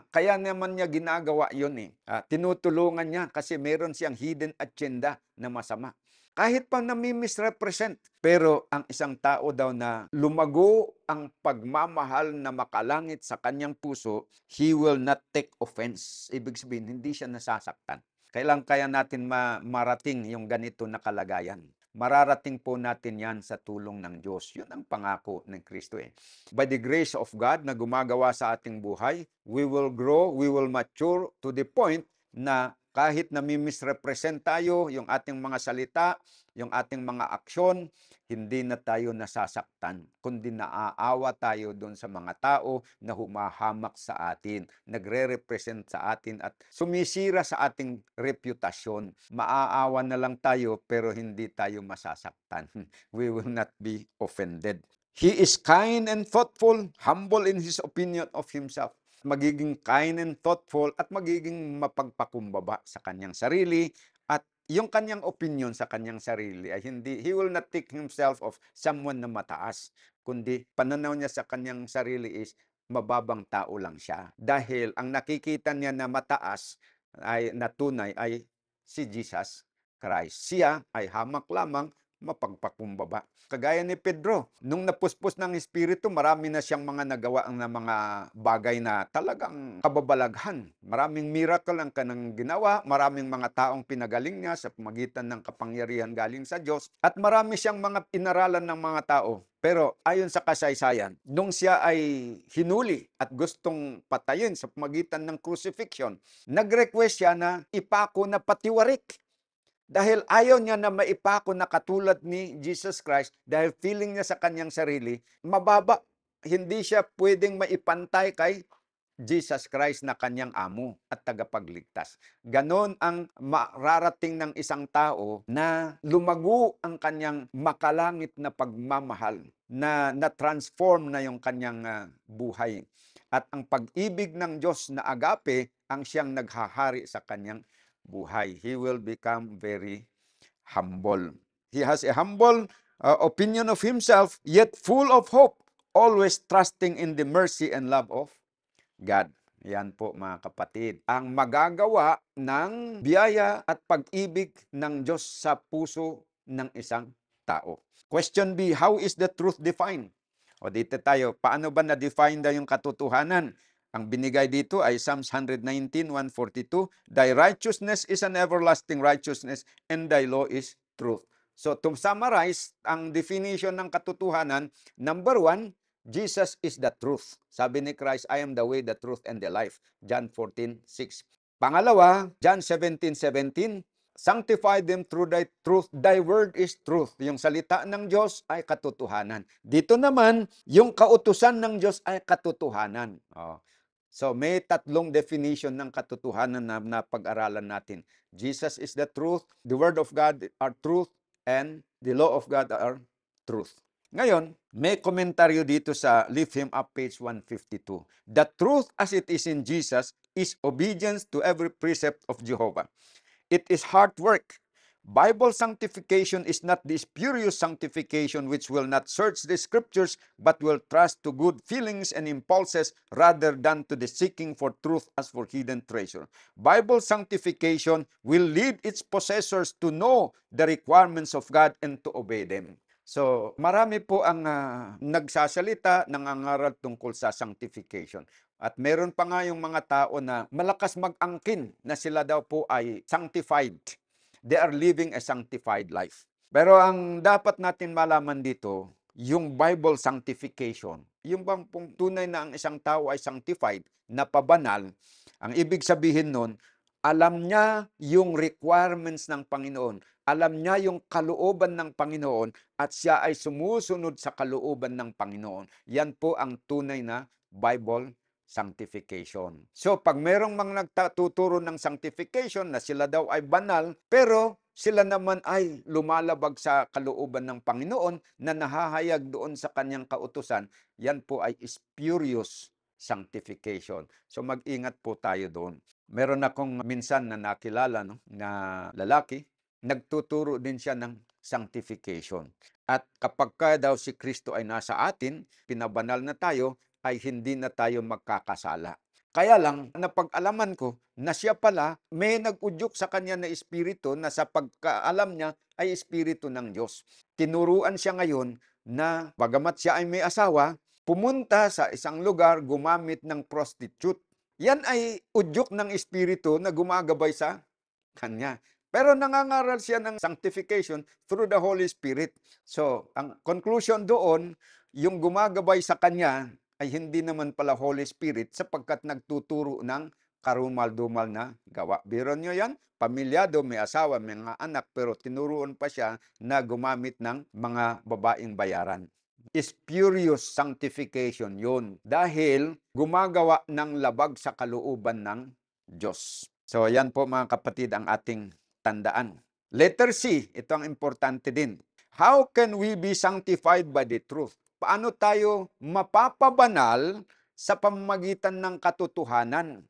Kaya naman niya ginagawa yun eh. Tinutulungan niya kasi meron siyang hidden agenda na masama. Kahit pa nami-misrepresent. Pero ang isang tao daw na lumago ang pagmamahal na makalangit sa kanyang puso, he will not take offense. Ibig sabihin, hindi siya nasasaktan. Kailan kaya natin marating yung ganito na kalagayan? Mararating po natin yan sa tulong ng Diyos. Yun ang pangako ng Kristo eh. By the grace of God na gumagawa sa ating buhay, we will grow, we will mature to the point na kahit nami-misrepresent tayo, yung ating mga salita, yung ating mga aksyon, hindi na tayo nasasaktan, kundi naaawa tayo doon sa mga tao na humahamak sa atin, nagre-represent sa atin at sumisira sa ating reputasyon. Maaawa na lang tayo pero hindi tayo masasaktan. We will not be offended. He is kind and thoughtful, humble in his opinion of himself. Magiging kind and thoughtful at magiging mapagpakumbaba sa kanyang sarili at yung kanyang opinion sa kanyang sarili ay he will not take himself of someone na mataas, kundi pananaw niya sa kanyang sarili is mababang tao lang siya. Dahil ang nakikita niya na mataas ay natunay ay si Jesus Christ. Siya ay hamak lamang mapagpakumbaba. Kagaya ni Pedro, nung napuspos ng Espiritu, marami na siyang mga nagawa na mga bagay na talagang kababalaghan. Maraming miracle ang kanang ginawa, maraming mga taong pinagaling niya sa pamagitan ng kapangyarihan galing sa Diyos, at marami siyang mga inaralan ng mga tao. Pero ayon sa kasaysayan, nung siya ay hinuli at gustong patayin sa pamagitan ng crucifixion, nag-request siya na ipako na patiwarik. Dahil ayaw niya na maipako na katulad ni Jesus Christ, dahil feeling niya sa kanyang sarili, mababa. Hindi siya pwedeng maipantay kay Jesus Christ na kanyang amo at tagapagligtas. Ganon ang mararating ng isang tao na lumago ang kanyang makalangit na pagmamahal, na na-transform na yung kanyang buhay. At ang pag-ibig ng Diyos na agape ang siyang naghahari sa kanyang buhay. He will become very humble. He has a humble opinion of himself, yet full of hope, always trusting in the mercy and love of God. Yan po mga kapatid, ang magagawa ng biyaya at pag-ibig ng Diyos sa puso ng isang tao. Question B, how is the truth defined? O dito tayo, paano ba na-define na yung katotohanan? Ang binigay dito ay Psalms 119:142, thy righteousness is an everlasting righteousness and thy law is truth. So to summarize, ang definition ng katotohanan, number 1, Jesus is the truth. Sabi ni Christ, I am the way, the truth, and the life. John 14:6. Pangalawa, John 17:17, sanctify them through thy truth. Thy word is truth. Yung salita ng Diyos ay katotohanan. Dito naman, yung kautusan ng Diyos ay katotohanan. So may tatlong definition ng katotohanan na pag-aralan natin. Jesus is the truth, the word of God are truth, and the law of God are truth. Ngayon, may komentaryo dito sa Lift Him Up page 152. The truth as it is in Jesus is obedience to every precept of Jehovah. It is hard work. Bible sanctification is not this spurious sanctification which will not search the scriptures but will trust to good feelings and impulses rather than to the seeking for truth as for hidden treasure. Bible sanctification will lead its possessors to know the requirements of God and to obey them. So, marami po ang nagsasalita, nangangaral tungkol sa sanctification. At meron pa nga yung mga tao na malakas mag-angkin na sila daw po ay sanctified. They are living a sanctified life. Pero ang dapat natin malaman dito, yung Bible sanctification, yung bang tunay na ang isang tao ay sanctified, na pabanal, ang ibig sabihin nun, alam niya yung requirements ng Panginoon. Alam niya yung kalooban ng Panginoon at siya ay sumusunod sa kalooban ng Panginoon. Yan po ang tunay na Bible sanctification. So, pag merong mga nagtuturo ng sanctification na sila daw ay banal, pero sila naman ay lumalabag sa kalooban ng Panginoon na nahahayag doon sa kanyang kautusan, yan po ay spurious sanctification. So, mag-ingat po tayo doon. Meron akong minsan na nakilala na lalaki, nagtuturo din siya ng sanctification. At kapag ka daw si Kristo ay nasa atin, pinabanal na tayo, ay hindi na tayo magkakasala. Kaya lang, napag-alaman ko na siya pala may nag-udyok sa kanya na espiritu na sa pagkaalam niya ay espiritu ng Diyos. Tinuruan siya ngayon na bagamat siya ay may asawa, pumunta sa isang lugar gumamit ng prostitute. Yan ay udyok ng espiritu na gumagabay sa kanya. Pero nangangaral siya ng sanctification through the Holy Spirit. So, ang conclusion doon, yung gumagabay sa kanya ay hindi naman pala Holy Spirit sapagkat nagtuturo ng karumal-dumal na gawa. Biro nyo yan? Pamilyado, may asawa, may mga anak, pero tinuruan pa siya na gumamit ng mga babaeng bayaran. Spurious sanctification yun dahil gumagawa ng labag sa kalooban ng Diyos. So, yan po mga kapatid ang ating tandaan. Letter C, ito ang importante din. How can we be sanctified by the truth? Paano tayo mapapabanal sa pamamagitan ng katotohanan?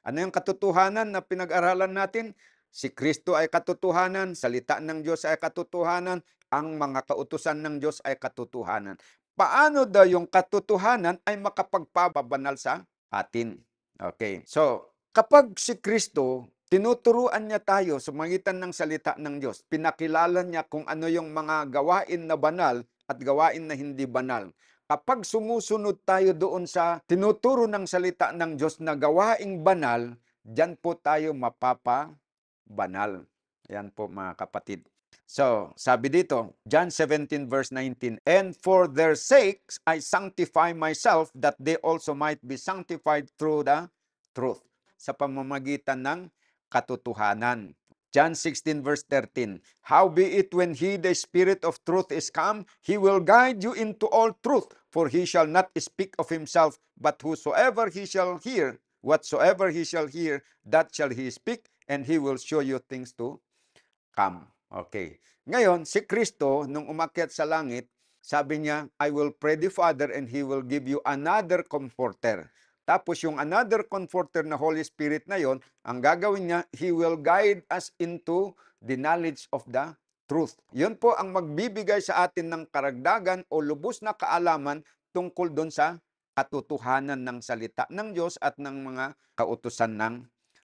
Ano yung katotohanan na pinag-aralan natin? Si Kristo ay katotohanan, salita ng Diyos ay katotohanan, ang mga kautusan ng Diyos ay katotohanan. Paano daw yung katotohanan ay makapagpapabanal sa atin? Okay, so kapag si Kristo, tinuturuan niya tayo sa magitan ng salita ng Diyos, pinakilala niya kung ano yung mga gawain na banal at gawain na hindi banal. Kapag sumusunod tayo doon sa tinuturo ng salita ng Diyos na gawaing banal, diyan po tayo mapapabanal. Yan po mga kapatid. So, sabi dito, John 17 verse 19, and for their sakes I sanctify myself that they also might be sanctified through the truth. Sa pamamagitan ng katotohanan. John 16 verse 13, howbeit when he, the Spirit of truth, is come, he will guide you into all truth, for he shall not speak of himself, but whatsoever he shall hear, that shall he speak, and he will show you things to come. Okay. Ngayon, si Kristo, nung umakyat sa langit, sabi niya, I will pray the Father and He will give you another comforter. Tapos yung another comforter na Holy Spirit na yon, ang gagawin niya, He will guide us into the knowledge of the truth. Yun po ang magbibigay sa atin ng karagdagan o lubos na kaalaman tungkol doon sa katotohanan ng salita ng Diyos at ng mga kautusan ng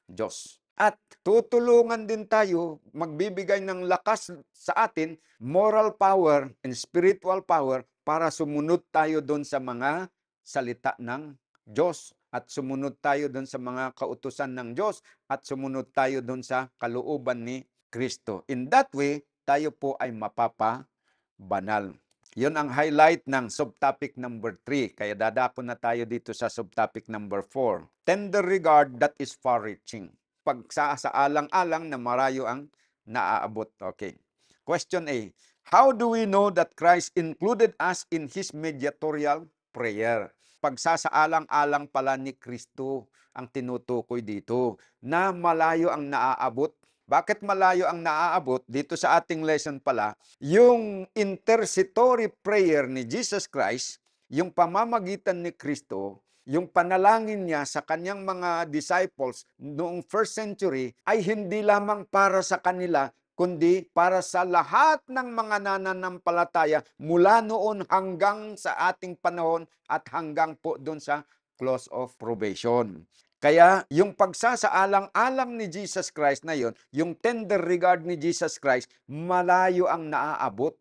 Diyos. At tutulungan din tayo, magbibigay ng lakas sa atin, moral power and spiritual power para sumunod tayo doon sa mga salita ng Diyos at sumunod tayo doon sa mga kautusan ng Diyos at sumunod tayo doon sa kalooban ni Kristo. In that way, tayo po ay mapapabanal. Yun ang highlight ng subtopic number 3. Kaya dadako na tayo dito sa subtopic number 4. Tender regard that is far-reaching. Pagsasaalang-alang na marayo ang naaabot. Okay. Question A. How do we know that Christ included us in His mediatorial prayer? Pagsasaalang-alang pala ni Kristo ang tinutukoy dito na malayo ang naaabot. Bakit malayo ang naaabot? Dito sa ating lesson pala, yung intercessory prayer ni Jesus Christ, yung pamamagitan ni Kristo, yung panalangin niya sa kanyang mga disciples noong first century ay hindi lamang para sa kanila, kundi para sa lahat ng mga nananampalataya mula noon hanggang sa ating panahon at hanggang po doon sa close of probation. Kaya yung pagsasaalang-alang ni Jesus Christ na yon, yung tender regard ni Jesus Christ, malayo ang naaabot,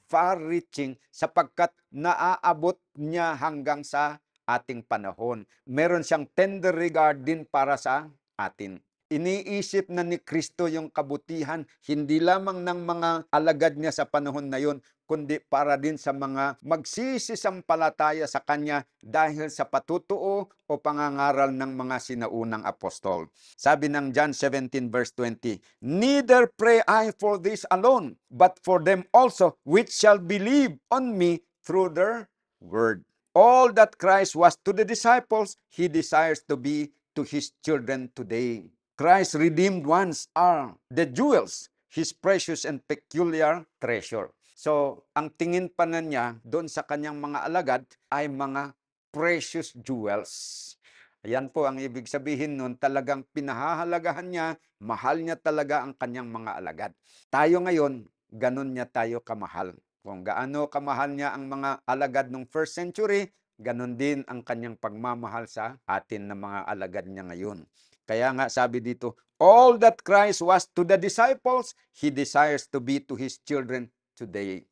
far-reaching, sapagkat naaabot niya hanggang sa ating panahon. Meron siyang tender regard din para sa atin. Iniisip na ni Kristo yung kabutihan, hindi lamang ng mga alagad niya sa panahon na yon, kundi para din sa mga magsisisampalataya sa Kanya dahil sa patutuo o pangangaral ng mga sinaunang apostol. Sabi ng John 17 verse 20, neither pray I for this alone, but for them also which shall believe on me through their word. All that Christ was to the disciples, He desires to be to His children today. Christ's redeemed ones are the jewels, His precious and peculiar treasure. So, ang tingin pa na niya doon sa kanyang mga alagad ay mga precious jewels. Ayan po ang ibig sabihin nun, talagang pinahahalagahan niya, mahal niya talaga ang kanyang mga alagad. Tayo ngayon, ganun niya tayo kamahal. Kung gaano kamahal niya ang mga alagad ng first century, ganun din ang kanyang pagmamahal sa atin na mga alagad niya ngayon. Kaya nga sabi dito, all that Christ was to the disciples, He desires to be to His children today.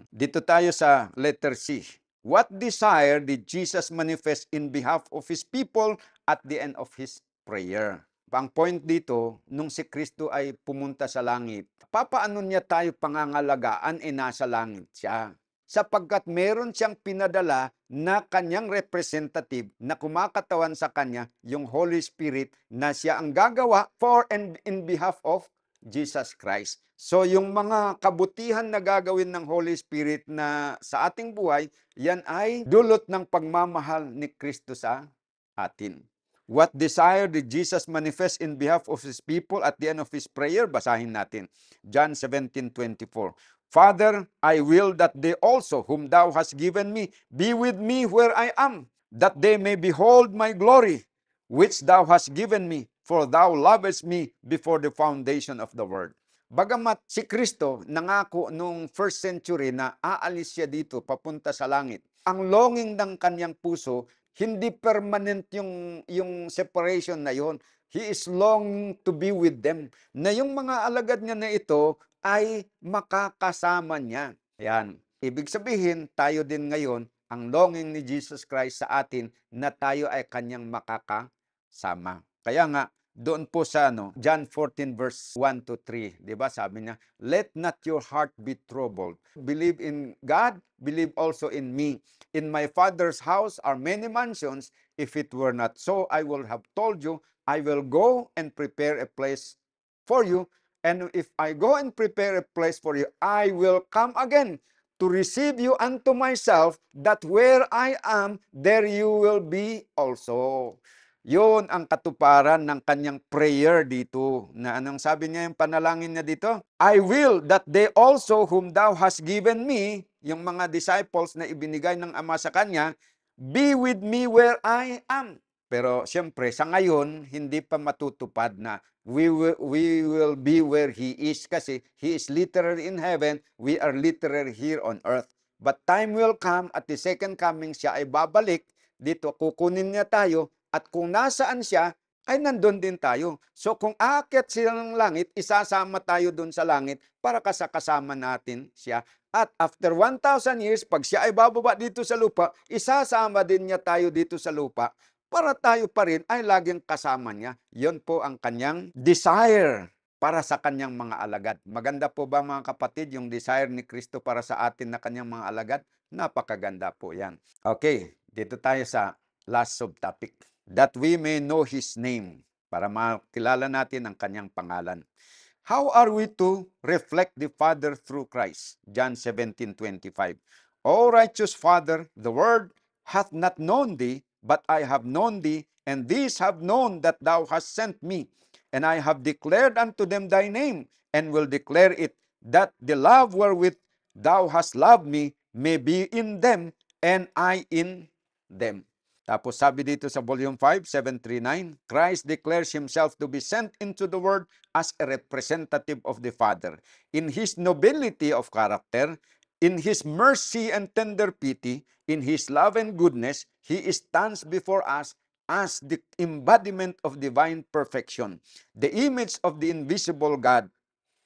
Dito tayo sa letter C. What desire did Jesus manifest in behalf of His people at the end of His prayer? Ang point dito, nung si Kristo ay pumunta sa langit, papaano niya tayo pangangalagaan nasa langit siya? Sapagkat meron siyang pinadala na kanyang representative na kumakatawan sa kanya, yung Holy Spirit, na siya ang gagawa for and in behalf of Jesus Christ. So yung mga kabutihan na gagawin ng Holy Spirit na sa ating buhay, yan ay dulot ng pagmamahal ni Kristo sa atin. What desire did Jesus manifest in behalf of His people at the end of His prayer? Basahin natin. John 17:24. Father, I will that they also, whom Thou hast given me, be with me where I am, that they may behold my glory, which Thou hast given me, for Thou lovest me before the foundation of the world. Bagamat si Kristo nangako nung first century na aalis siya dito papunta sa langit, ang longing ng kanyang puso, hindi permanent yung separation na yon. He is longing to be with them. Na yung mga alagad niya na ito ay makakasama niya. Yan. Ibig sabihin, tayo din ngayon, ang longing ni Jesus Christ sa atin na tayo ay kanyang makakasama. Kaya nga, doon po sa John 14 verse 1 to 3, 'di ba? Sabi niya, "Let not your heart be troubled. Believe in God, believe also in me. In my Father's house are many mansions. If it were not so, I will have told you, I will go and prepare a place for you. And if I go and prepare a place for you, I will come again to receive you unto myself, that where I am, there you will be also." Yun ang katuparan ng kanyang prayer dito. Na anong sabi niya yung panalangin niya dito? I will that they also whom Thou hast given me, yung mga disciples na ibinigay ng Ama sa kanya, be with me where I am. Pero siyempre, sa ngayon, hindi pa matutupad na we will be where He is, kasi He is literally in heaven, we are literally here on earth. But time will come, at the second coming, siya ay babalik dito, kukunin niya tayo, at kung nasaan siya, ay nandun din tayo. So kung aakyat sila ng langit, isasama tayo dun sa langit para kasama natin siya. At after 1,000 years, pag siya ay bababa dito sa lupa, isasama din niya tayo dito sa lupa para tayo pa rin ay laging kasama niya. Yun po ang kanyang desire para sa kanyang mga alagad. Maganda po ba mga kapatid yung desire ni Kristo para sa atin na kanyang mga alagad? Napakaganda po yan. Okay, dito tayo sa last subtopic. That we may know His name, para makilala natin ang kanyang pangalan. How are we to reflect the Father through Christ? John 17:25. O righteous Father, the world hath not known thee, but I have known thee, and these have known that thou hast sent me. And I have declared unto them thy name, and will declare it, that the love wherewith thou hast loved me may be in them, and I in them. Tapos sabi dito sa volume 5, 739, Christ declares Himself to be sent into the world as a representative of the Father. In His nobility of character, in His mercy and tender pity, in His love and goodness, He stands before us as the embodiment of divine perfection, the image of the invisible God.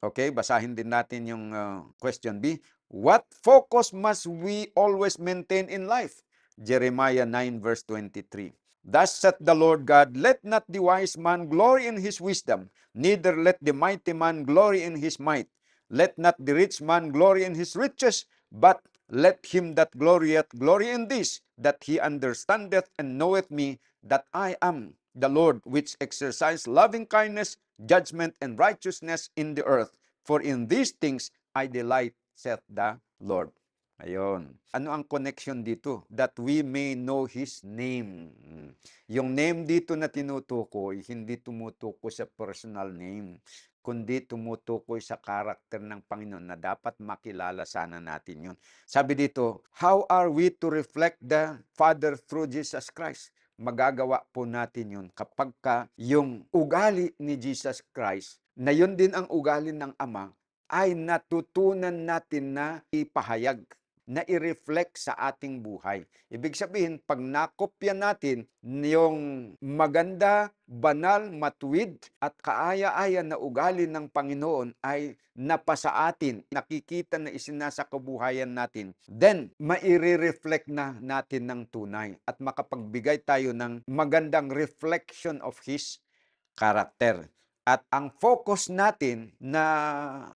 Okay, basahin din natin yung question B. What focus must we always maintain in life? Jeremiah 9 verse 23. Thus saith the Lord God, let not the wise man glory in his wisdom, neither let the mighty man glory in his might. Let not the rich man glory in his riches, but let him that glorieth glory in this, that he understandeth and knoweth me, that I am the Lord, which exercise loving kindness, judgment, and righteousness in the earth. For in these things I delight, saith the Lord. Ayun. Ano ang connection dito? That we may know His name. Yung name dito na tinutukoy, hindi tumutukoy sa personal name, kundi tumutukoy sa karakter ng Panginoon na dapat makilala sana natin yun. Sabi dito, how are we to reflect the Father through Jesus Christ? Magagawa po natin yun kapag yung ugali ni Jesus Christ, na yun din ang ugali ng Ama, ay natutunan natin na ipahayag, na i-reflect sa ating buhay. Ibig sabihin, pag nakopya natin yung maganda, banal, matuwid, at kaaya-aya na ugali ng Panginoon ay napasa atin, nakikita na isinasa kabuhayan natin, then maire-reflect na natin ng tunay at makapagbigay tayo ng magandang reflection of His character. At ang focus natin na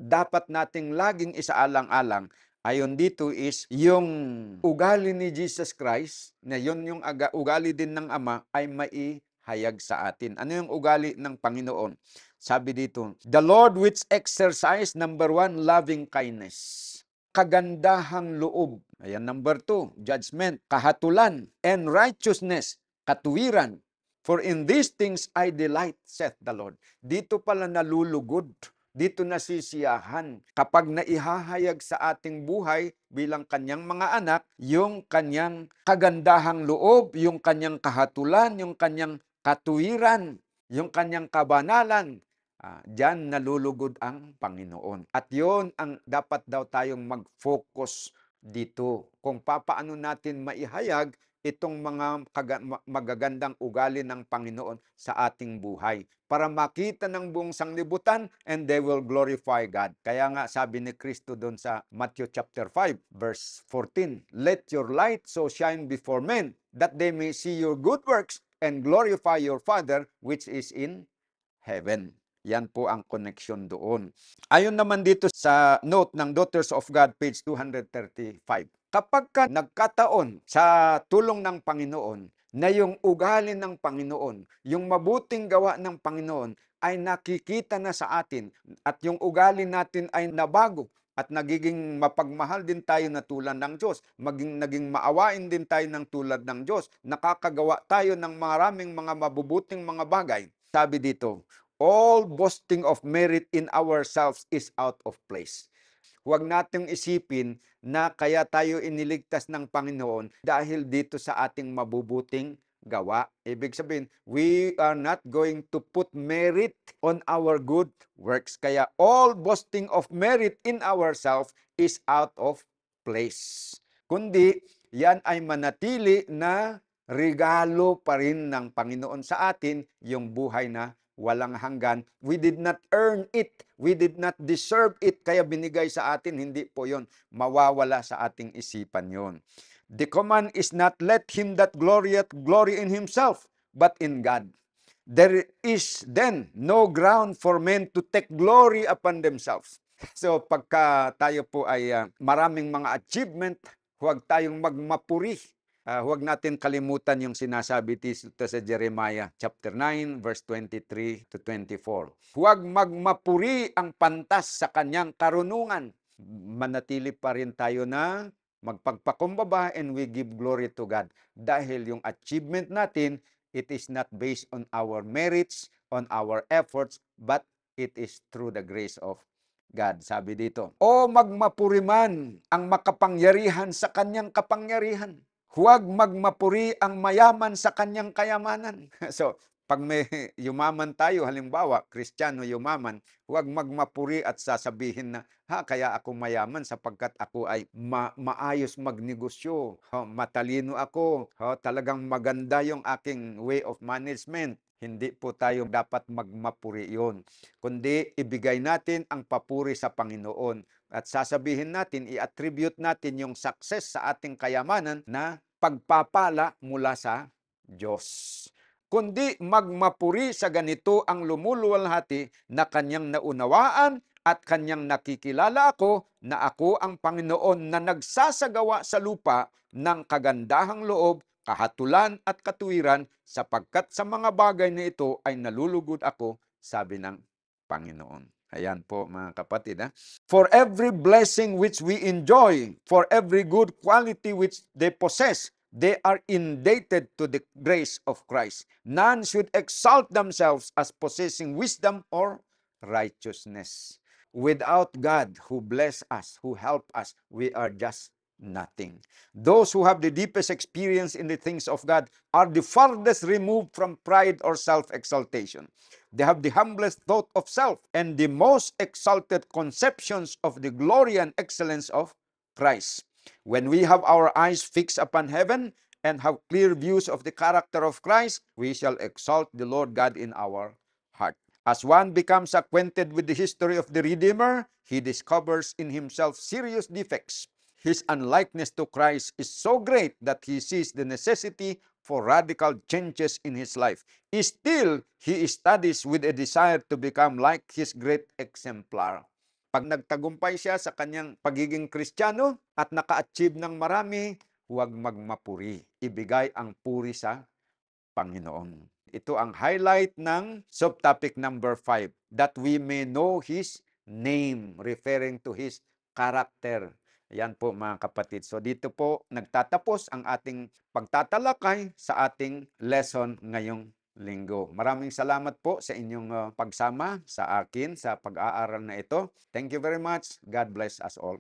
dapat nating laging isaalang-alang ayon dito is yung ugali ni Jesus Christ, na yun yung ugali din ng Ama, ay maihayag sa atin. Ano yung ugali ng Panginoon? Sabi dito, the Lord which exercise, number 1, loving kindness. Kagandahang loob. Ayan, number 2, judgment, kahatulan, and righteousness, katuwiran. For in these things I delight, saith the Lord. Dito pala nalulugod, dito nasisiyahan kapag naihahayag sa ating buhay bilang kanyang mga anak, yung kanyang kagandahang loob, yung kanyang kahatulan, yung kanyang katuwiran, yung kanyang kabanalan. Diyan nalulugod ang Panginoon. At yon ang dapat daw tayong mag-focus dito. Kung papaano natin maihayag itong mga magagandang ugali ng Panginoon sa ating buhay para makita ng buong sanglibutan and they will glorify God. Kaya nga sabi ni Kristo doon sa Matthew chapter 5 verse 14, let your light so shine before men that they may see your good works and glorify your Father which is in heaven. Yan po ang connection doon. Ayon naman dito sa note ng Daughters of God, page 235. Kapag nagkataon sa tulong ng Panginoon na yung ugali ng Panginoon, yung mabuting gawa ng Panginoon ay nakikita na sa atin at yung ugali natin ay nabago at nagiging mapagmahal din tayo na tulad ng Diyos, naging maawain din tayo ng tulad ng Diyos, nakakagawa tayo ng maraming mga mabubuting mga bagay. Sabi dito, all boasting of merit in ourselves is out of place. Huwag nating isipin na kaya tayo iniligtas ng Panginoon dahil dito sa ating mabubuting gawa. Ibig sabihin, we are not going to put merit on our good works. Kaya all boasting of merit in ourselves is out of place. Kundi, yan ay manatili na regalo pa rin ng Panginoon sa atin, yung buhay na walang hanggan. We did not earn it. We did not deserve it. Kaya binigay sa atin. Hindi po yon. Mawawala sa ating isipan yon. The command is not let him that glorieth glory in himself, but in God. There is then no ground for men to take glory upon themselves. So pagka tayo po ay maraming mga achievement, huwag tayong magmapuri. Huwag natin kalimutan yung sinasabi dito sa Jeremiah chapter 9 verse 23 to 24. Huwag magmapuri ang pantas sa kanyang karunungan. Manatili pa rin tayo na magpagpakumbaba and we give glory to God. Dahil yung achievement natin, it is not based on our merits, on our efforts, but it is through the grace of God. Sabi dito, o magmapuri man ang makapangyarihan sa kanyang kapangyarihan. Huwag magmapuri ang mayaman sa kanyang kayamanan. So, pag may yumaman tayo, halimbawa, Kristiyano yumaman, huwag magmapuri at sasabihin na, kaya ako mayaman sapagkat ako ay maayos magnegosyo. Matalino ako. Talagang maganda yung aking way of management. Hindi po tayo dapat magmapuri yon. Kundi ibigay natin ang papuri sa Panginoon. At sasabihin natin, i-attribute natin yung success sa ating kayamanan na pagpapala mula sa Diyos. Kundi magmapuri sa ganito ang lumuluwalhati na kanyang naunawaan at kanyang nakikilala ako na ako ang Panginoon na nagsasagawa sa lupa ng kagandahang loob, kahatulan at katuwiran sapagkat sa mga bagay na ito ay nalulugod ako, sabi ng Panginoon. Ayan po mga kapatid. For every blessing which we enjoy, for every good quality which they possess, they are indebted to the grace of Christ. None should exalt themselves as possessing wisdom or righteousness. Without God who bless us, who help us, we are just nothing. Those who have the deepest experience in the things of God are the farthest removed from pride or self-exaltation. They have the humblest thought of self and the most exalted conceptions of the glory and excellence of Christ. When we have our eyes fixed upon heaven and have clear views of the character of Christ, we shall exalt the Lord God in our heart. As one becomes acquainted with the history of the Redeemer, he discovers in himself serious defects. His unlikeness to Christ is so great that he sees the necessity for radical changes in his life. Still, he studies with a desire to become like his great exemplar. Pag nagtagumpay siya sa kanyang pagiging Kristiyano at naka-achieve ng marami, huwag magmapuri. Ibigay ang puri sa Panginoon. Ito ang highlight ng subtopic number 5, that we may know His name, referring to His character. Yan po mga kapatid. So dito po nagtatapos ang ating pagtatalakay sa ating lesson ngayong linggo. Maraming salamat po sa inyong pagsama sa akin sa pag-aaral na ito. Thank you very much. God bless us all.